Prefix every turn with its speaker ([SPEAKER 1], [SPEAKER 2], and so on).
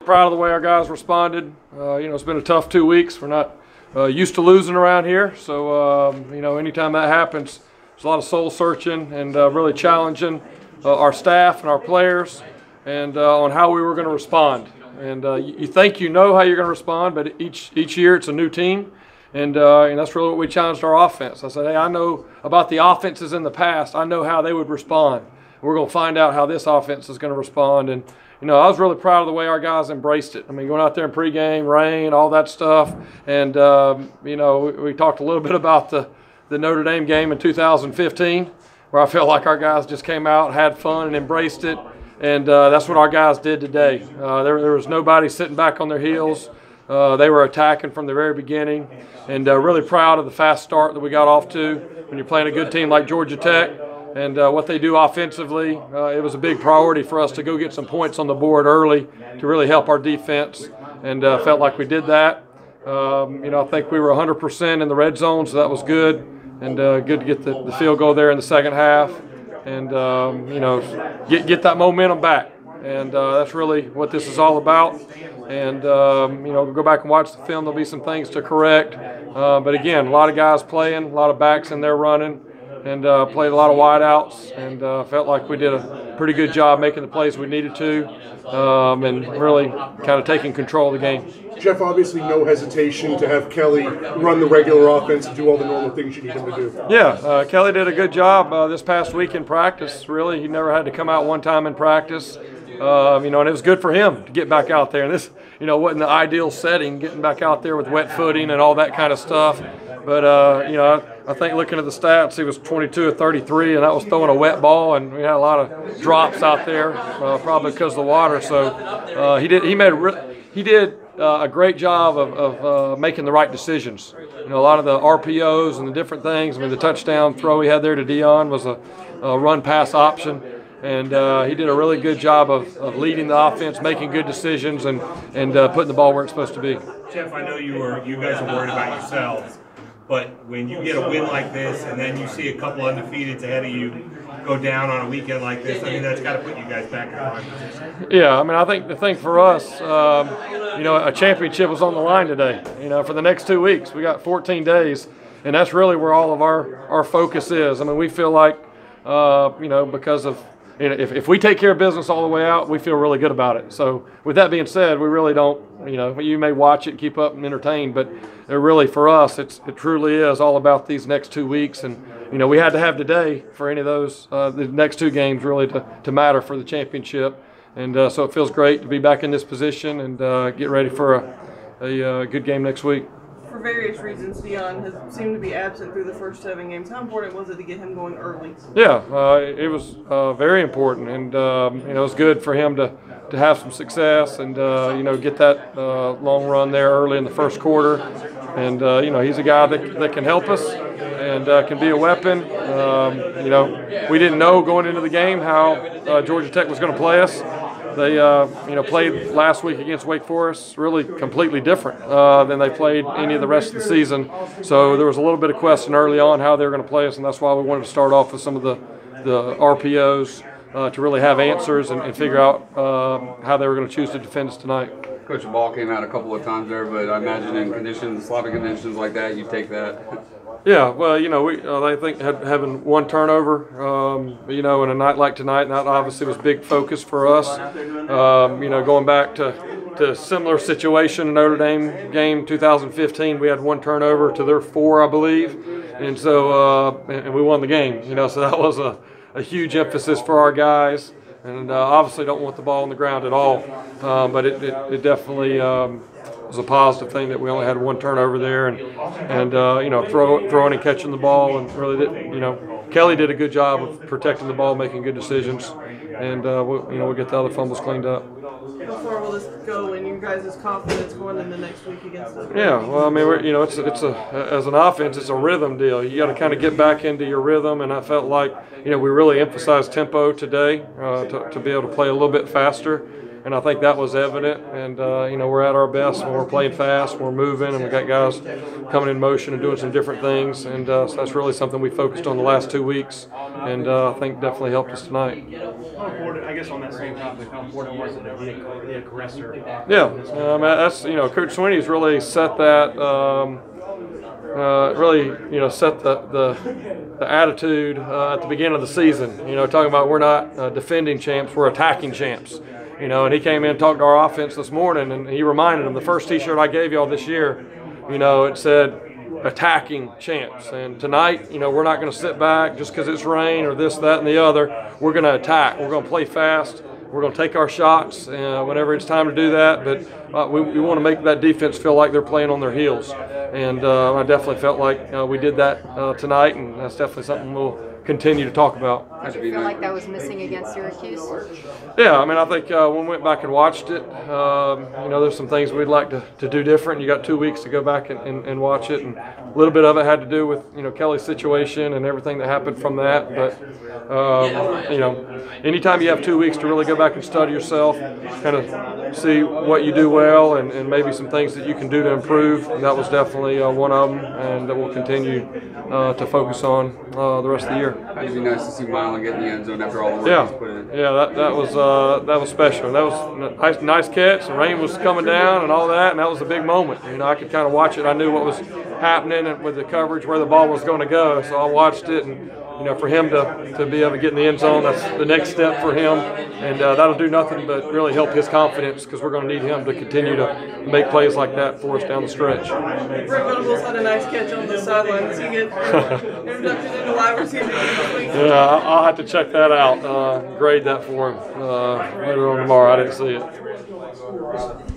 [SPEAKER 1] Proud of the way our guys responded. It's been a tough 2 weeks. We're not used to losing around here, so anytime that happens, there's a lot of soul searching and really challenging our staff and our players and on how we were going to respond. And you think you know how you're going to respond, but each year it's a new team, and that's really what we challenged our offense. I said, hey, I know about the offenses in the past. I know how they would respond. We're going to find out how this offense is going to respond. And I was really proud of the way our guys embraced it. I mean, going out there in pregame, rain, all that stuff. And, we talked a little bit about the Notre Dame game in 2015, where I felt like our guys just came out, had fun, and embraced it. And that's what our guys did today. There was nobody sitting back on their heels. They were attacking from the very beginning. And really proud of the fast start that we got off to when you're playing a good team like Georgia Tech. And what they do offensively, it was a big priority for us to go get some points on the board early to really help our defense, and felt like we did that. I think we were 100% in the red zone, so that was good, and good to get the field goal there in the second half, and get that momentum back. And that's really what this is all about. And go back and watch the film. There'll be some things to correct, but again, a lot of guys playing, a lot of backs in there running. And played a lot of wideouts, and felt like we did a pretty good job making the plays we needed to, and really kind of taking control of the game.
[SPEAKER 2] Jeff, obviously no hesitation to have Kelly run the regular offense and do all the normal things you need him to do.
[SPEAKER 1] Yeah, Kelly did a good job this past week in practice. Really, he never had to come out one time in practice. And it was good for him to get back out there. And this, wasn't the ideal setting, getting back out there with wet footing and all that kind of stuff. But, I think looking at the stats, he was 22 of 33, and that was throwing a wet ball, and we had a lot of drops out there, probably because of the water. So he did a great job of making the right decisions. A lot of the RPOs and the different things. I mean, the touchdown throw he had there to Dion was a run-pass option. And he did a really good job of leading the offense, making good decisions, and putting the ball where it's supposed to be.
[SPEAKER 3] Jeff, I know you guys are worried about yourselves, but when you get a win like this and then you see a couple undefeateds ahead of you go down on a weekend like this, I mean, that's got to put you guys back in prime position.
[SPEAKER 1] Yeah, I mean, I think the thing for us, a championship was on the line today. For the next 2 weeks, we got 14 days, and that's really where all of our focus is. I mean, we feel like, because of if we take care of business all the way out, we feel really good about it. So with that being said, we really don't, you may watch it, keep up and entertain, but really for us, it truly is all about these next 2 weeks. And, we had to have today for any of those, the next two games really to matter for the championship. And so it feels great to be back in this position and get ready for a good game next week.
[SPEAKER 4] For various reasons, Dion has seemed to be absent through the first 7 games. How important was it to get him going early?
[SPEAKER 1] Yeah, it was very important, and it was good for him to have some success and get that long run there early in the first quarter. And he's a guy that can help us and can be a weapon. We didn't know going into the game how Georgia Tech was going to play us. They, played last week against Wake Forest really completely different than they played any of the rest of the season. So there was a little bit of question early on how they were going to play us, and that's why we wanted to start off with some of the RPOs to really have answers and figure out how they were going to choose to defend us tonight.
[SPEAKER 5] Coach, the ball came out a couple of times there, but I imagine in sloppy conditions like that, you take that.
[SPEAKER 1] Yeah, well, I think having one turnover, in a night like tonight, and that obviously was a big focus for us. Going back to a similar situation in Notre Dame game 2015, we had one turnover to their 4, I believe, and so and we won the game. So that was a huge emphasis for our guys, and obviously don't want the ball on the ground at all, but it definitely. Was a positive thing that we only had one turnover there, and throwing and catching the ball, and really did, Kelly did a good job of protecting the ball, making good decisions, and we'll get the other fumbles cleaned up.
[SPEAKER 4] How far will this go in your guys' confidence going into next week against them?
[SPEAKER 1] Yeah, well, I mean, as an offense, it's a rhythm deal. You got to kind of get back into your rhythm, and I felt like we really emphasized tempo today to be able to play a little bit faster. And I think that was evident, and we're at our best when we're playing fast, we're moving, and we got guys coming in motion and doing some different things, and so that's really something we focused on the last 2 weeks, and I think definitely helped us tonight.
[SPEAKER 2] I
[SPEAKER 6] guess on that same topic, how important was it to be the aggressor?
[SPEAKER 1] Yeah, that's Coach Sweeney's really set that. Really, set the attitude at the beginning of the season. Talking about we're not defending champs, we're attacking champs. And he came in and talked to our offense this morning, and he reminded them the first T-shirt I gave y'all this year, it said attacking champs. And tonight, we're not going to sit back just because it's rain or this, that, and the other. We're going to attack. We're going to play fast. We're going to take our shots whenever it's time to do that, but we want to make that defense feel like they're playing on their heels. And I definitely felt like we did that tonight, and that's definitely something we'll continue to talk about.
[SPEAKER 7] Did you feel like that was missing against Syracuse?
[SPEAKER 1] Yeah, I think when we went back and watched it, there's some things we'd like to do different. You got 2 weeks to go back and watch it, and a little bit of it had to do with Kelly's situation and everything that happened from that. But anytime you have 2 weeks to really go back and study yourself, kind of see what you do well and maybe some things that you can do to improve, that was definitely one of them, and that we'll continue to focus on the rest of the year.
[SPEAKER 5] It'd be nice to see Milan get in the end zone after all the work he's put in.
[SPEAKER 1] Yeah, that was special. That was a nice catch. The rain was coming down and all that, and that was a big moment. I could kind of watch it. I knew what was happening with the coverage, where the ball was going to go, so I watched it. And for him to be able to get in the end zone, that's the next step for him, and that'll do nothing but really help his confidence, because we're going to need him to continue to make plays like that for us down the stretch.
[SPEAKER 4] Brett Venables had a nice catch on the sideline. Does he get introduction into wide receiver?
[SPEAKER 1] Yeah, I'll have to check that out, grade that for him later on tomorrow. I didn't see it.